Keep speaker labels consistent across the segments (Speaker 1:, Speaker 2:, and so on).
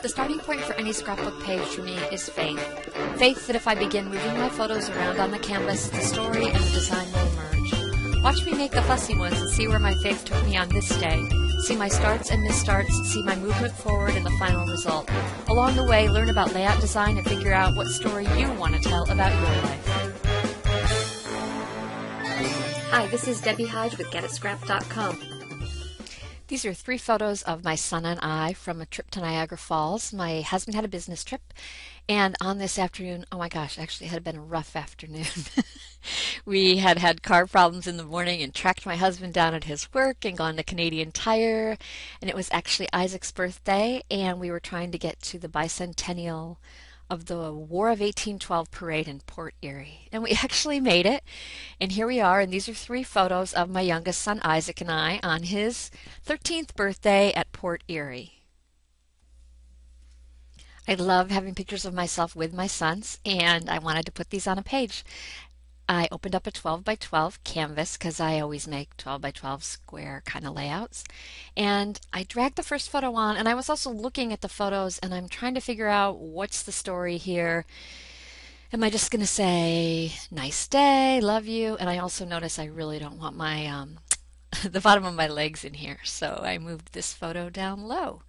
Speaker 1: The starting point for any scrapbook page for me is faith. Faith that if I begin moving my photos around on the canvas, the story and the design will emerge. Watch me make the fussy ones and see where my faith took me on this day. See my starts and misstarts, see my movement forward and the final result. Along the way, learn about layout design and figure out what story you want to tell about your life.
Speaker 2: Hi, this is Debbie Hodge with GetItScrap.com.
Speaker 1: These are 3 photos of my son and I from a trip to Niagara Falls. My husband had a business trip, and on this afternoon, oh my gosh, actually it had been a rough afternoon. We had car problems in the morning and tracked my husband down at his work and gone to Canadian Tire, and it was actually Isaac's birthday, and we were trying to get to the bicentennial of the War of 1812 parade in Port Erie. And we actually made it. And here we are, and these are 3 photos of my youngest son Isaac and I on his 13th birthday at Port Erie. I love having pictures of myself with my sons, and I wanted to put these on a page. I opened up a 12 by 12 canvas because I always make 12 by 12 square kind of layouts. And I dragged the first photo on, and I was also looking at the photos, and I'm trying to figure out what's the story here. Am I just going to say, nice day, love you? And I also notice I really don't want my the bottom of my legs in here, so I moved this photo down low.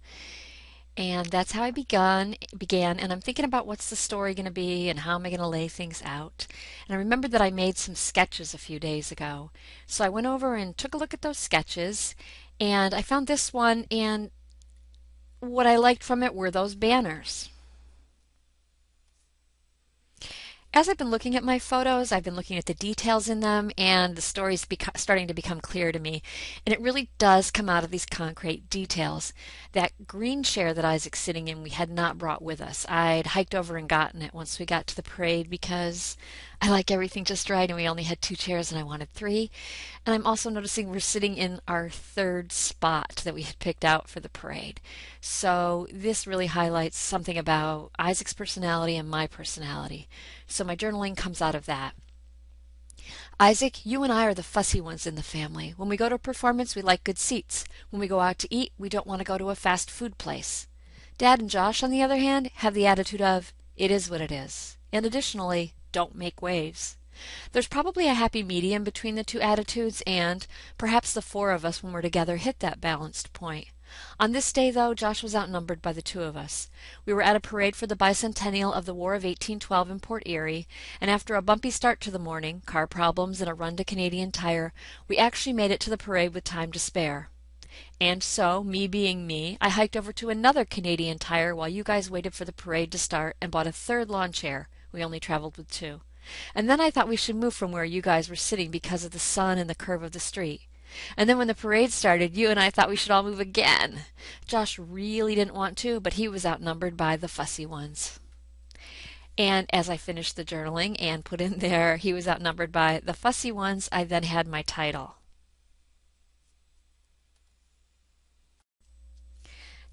Speaker 1: And that's how I began, and I'm thinking about what's the story going to be and how am I going to lay things out. And I remembered that I made some sketches a few days ago. So I went over and took a look at those sketches, and I found this one, and what I liked from it were those banners. As I've been looking at my photos, I've been looking at the details in them, and the story's starting to become clear to me. And it really does come out of these concrete details. That green chair that Isaac's sitting in, we had not brought with us. I'd hiked over and gotten it once we got to the parade because I like everything just right, and we only had 2 chairs and I wanted 3. And I'm also noticing we're sitting in our 3rd spot that we had picked out for the parade. So this really highlights something about Isaac's personality and my personality. So my journaling comes out of that. Isaac, you and I are the fussy ones in the family. When we go to a performance, we like good seats. When we go out to eat, we don't want to go to a fast food place. Dad and Josh, on the other hand, have the attitude of, it is what it is. And additionally, don't make waves. There's probably a happy medium between the 2 attitudes, and perhaps the 4 of us when we're together hit that balanced point. On this day, though, Josh was outnumbered by the 2 of us. We were at a parade for the bicentennial of the War of 1812 in Port Erie, and after a bumpy start to the morning, car problems, and a run to Canadian Tire, we actually made it to the parade with time to spare. And so, me being me, I hiked over to another Canadian Tire while you guys waited for the parade to start and bought a 3rd lawn chair. We only traveled with 2. And then I thought we should move from where you guys were sitting because of the sun and the curve of the street. And then when the parade started, you and I thought we should all move again. Josh really didn't want to, but he was outnumbered by the fussy ones. And as I finished the journaling and put in there, he was outnumbered by the fussy ones, I then had my title.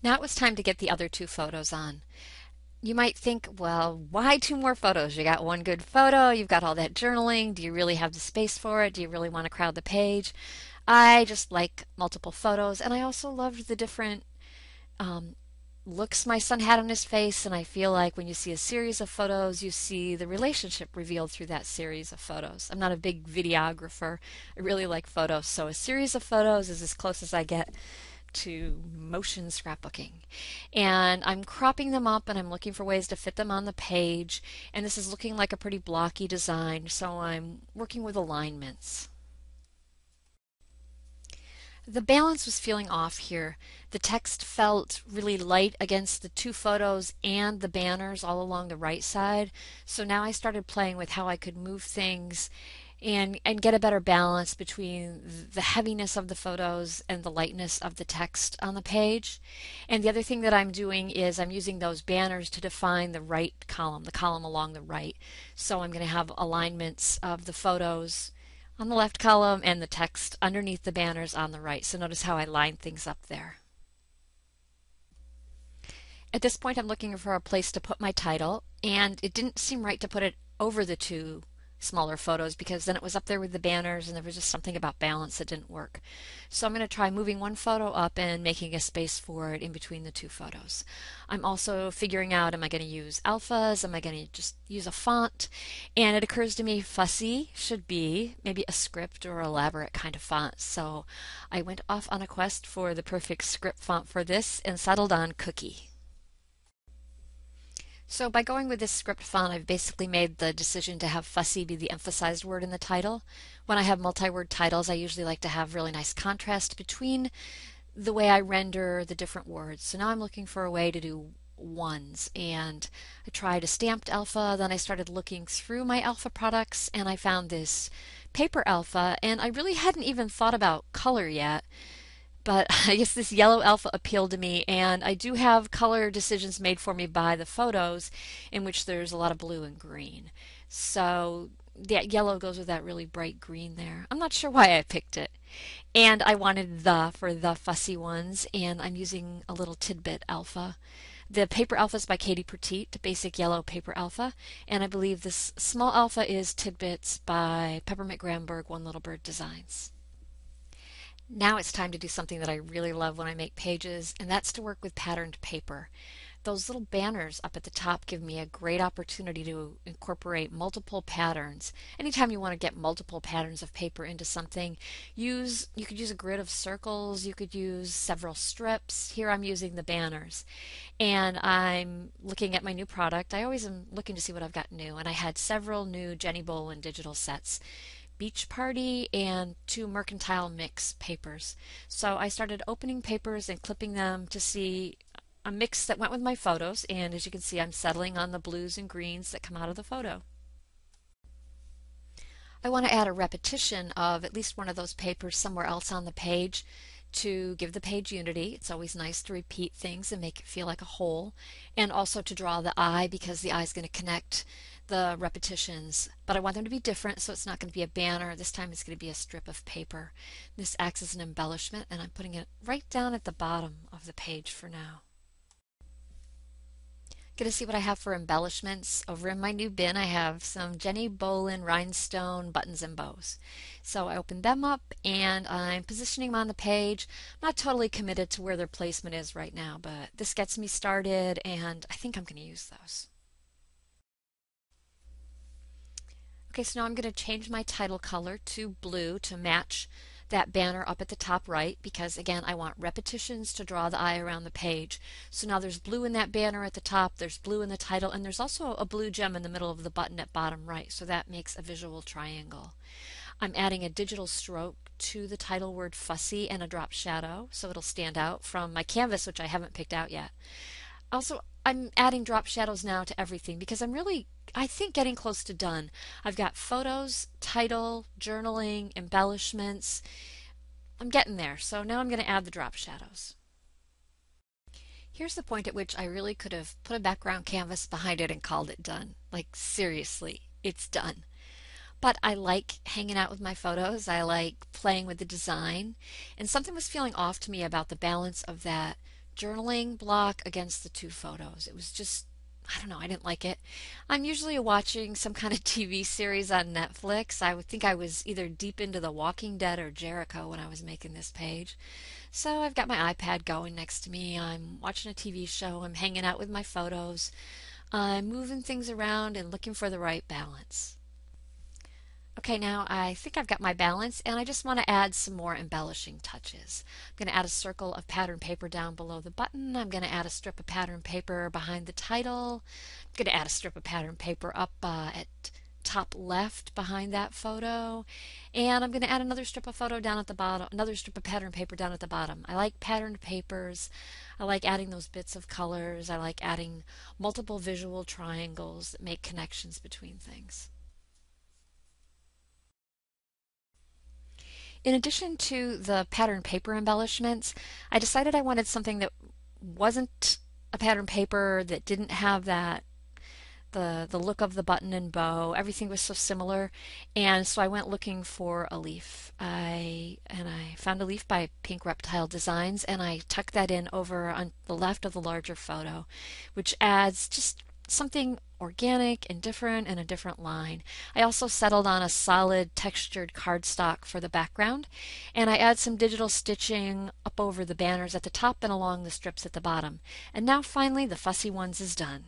Speaker 1: Now it was time to get the other 2 photos on. You might think, well, why 2 more photos? You got 1 good photo, you've got all that journaling, do you really have the space for it? Do you really want to crowd the page? I just like multiple photos, and I also loved the different looks my son had on his face, and I feel like when you see a series of photos, you see the relationship revealed through that series of photos. I'm not a big videographer. I really like photos, so a series of photos is as close as I get to motion scrapbooking. And I'm cropping them up, and I'm looking for ways to fit them on the page, and this is looking like a pretty blocky design, so I'm working with alignments. The balance was feeling off here. The text felt really light against the 2 photos and the banners all along the right side. So now I started playing with how I could move things and get a better balance between the heaviness of the photos and the lightness of the text on the page. And the other thing that I'm doing is I'm using those banners to define the right column, the column along the right. So I'm going to have alignments of the photos on the left column and the text underneath the banners on the right. So notice how I line things up there. At this point I'm looking for a place to put my title, and it didn't seem right to put it over the 2 smaller photos because then it was up there with the banners and there was just something about balance that didn't work. So I'm going to try moving one photo up and making a space for it in between the two photos. I'm also figuring out, am I going to use alphas? Am I going to just use a font? And it occurs to me fussy should be maybe a script or elaborate kind of font. So I went off on a quest for the perfect script font for this and settled on Cookie. So by going with this script font, I've basically made the decision to have fussy be the emphasized word in the title. When I have multi-word titles, I usually like to have really nice contrast between the way I render the different words. So now I'm looking for a way to do ones, and I tried a stamped alpha, then I started looking through my alpha products and I found this paper alpha, and I really hadn't even thought about color yet. But I guess this yellow alpha appealed to me, and I do have color decisions made for me by the photos in which there's a lot of blue and green. So that yellow goes with that really bright green there. I'm not sure why I picked it. And I wanted the for the fussy ones, and I'm using a little tidbit alpha. The paper alpha is by Katie Pertiet, basic yellow paper alpha, and I believe this small alpha is tidbits by Peppermint Gramberg, One Little Bird Designs. Now it's time to do something that I really love when I make pages, and that's to work with patterned paper. Those little banners up at the top give me a great opportunity to incorporate multiple patterns. Anytime you want to get multiple patterns of paper into something, you could use a grid of circles, you could use several strips. Here I'm using the banners. And I'm looking at my new product. I always am looking to see what I've got new, and I had several new Jenni Bowlin digital sets. Beach Party and two Mercantile mix papers. So I started opening papers and clipping them to see a mix that went with my photos, and as you can see I'm settling on the blues and greens that come out of the photo. I want to add a repetition of at least one of those papers somewhere else on the page to give the page unity. It's always nice to repeat things and make it feel like a whole, and also to draw the eye because the eye is going to connect the repetitions. But I want them to be different, so it's not going to be a banner. This time it's going to be a strip of paper. This acts as an embellishment, and I'm putting it right down at the bottom of the page for now. Going to see what I have for embellishments. Over in my new bin I have some Jenni Bowlin Rhinestone buttons and bows. So I opened them up and I'm positioning them on the page. I'm not totally committed to where their placement is right now, but this gets me started and I think I'm going to use those. Okay, so now I'm going to change my title color to blue to match that banner up at the top right because again I want repetitions to draw the eye around the page. So now there's blue in that banner at the top, there's blue in the title, and there's also a blue gem in the middle of the button at bottom right, so that makes a visual triangle. I'm adding a digital stroke to the title word fussy and a drop shadow so it'll stand out from my canvas, which I haven't picked out yet. Also, I'm adding drop shadows now to everything because I think getting close to done. I've got photos, title, journaling, embellishments. I'm getting there, so now I'm going to add the drop shadows. Here's the point at which I really could have put a background canvas behind it and called it done. Like seriously, it's done. But I like hanging out with my photos. I like playing with the design. And something was feeling off to me about the balance of that journaling block against the two photos. It was just, I don't know, I didn't like it. I'm usually watching some kind of TV series on Netflix. I would think I was either deep into The Walking Dead or Jericho when I was making this page. So I've got my iPad going next to me. I'm watching a TV show. I'm hanging out with my photos. I'm moving things around and looking for the right balance. Okay, now I think I've got my balance and I just want to add some more embellishing touches. I'm going to add a circle of pattern paper down below the button. I'm going to add a strip of pattern paper behind the title. I'm going to add a strip of pattern paper up at top left behind that photo. And I'm going to add another strip of photo down at the bottom, another strip of pattern paper down at the bottom. I like patterned papers. I like adding those bits of colors. I like adding multiple visual triangles that make connections between things. In addition to the pattern paper embellishments, I decided I wanted something that wasn't a pattern paper, that didn't have the look of the button and bow. Everything was so similar, and so I went looking for a leaf. I found a leaf by Pink Reptile Designs, and I tucked that in over on the left of the larger photo, which adds just something organic and different and a different line. I also settled on a solid textured cardstock for the background, and I add some digital stitching up over the banners at the top and along the strips at the bottom. And now finally the Fussy Ones is done.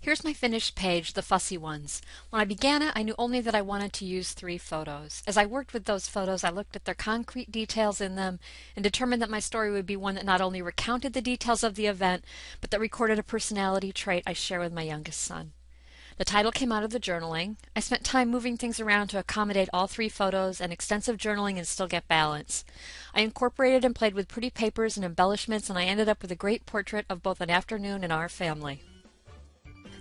Speaker 1: Here's my finished page, the Fussy Ones. When I began it, I knew only that I wanted to use 3 photos. As I worked with those photos, I looked at their concrete details in them and determined that my story would be one that not only recounted the details of the event, but that recorded a personality trait I share with my youngest son. The title came out of the journaling. I spent time moving things around to accommodate all 3 photos and extensive journaling and still get balance. I incorporated and played with pretty papers and embellishments, and I ended up with a great portrait of both an afternoon and our family.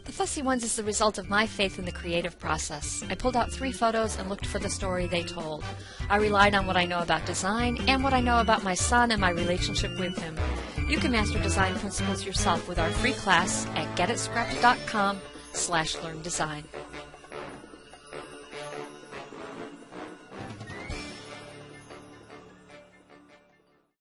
Speaker 1: The Fussy Ones is the result of my faith in the creative process. I pulled out 3 photos and looked for the story they told. I relied on what I know about design and what I know about my son and my relationship with him. You can master design principles yourself with our free class at getitscrapped.com/learndesign.